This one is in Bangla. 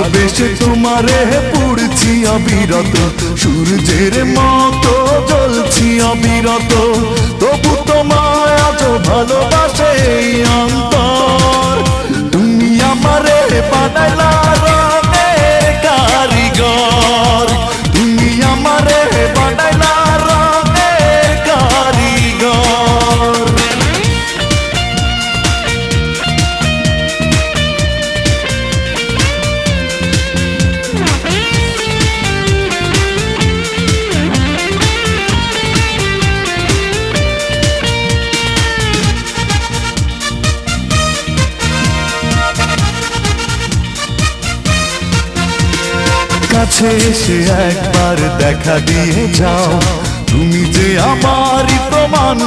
ভালোবেসে তোমারে পড়ছি অবিরত, সূর্যের মতো জ্বলছি অবিরত, তবু তোমায় আজ ভালোবাসে এই অন্তর। তুমি আমারে বানাইলা রঙের কারিগর, তুমি আমারে বানাইলা রঙের কারিগর। কাছে এসে একবার দেখা দিয়ে যাও, তুমি যে আমারই প্রমাণ।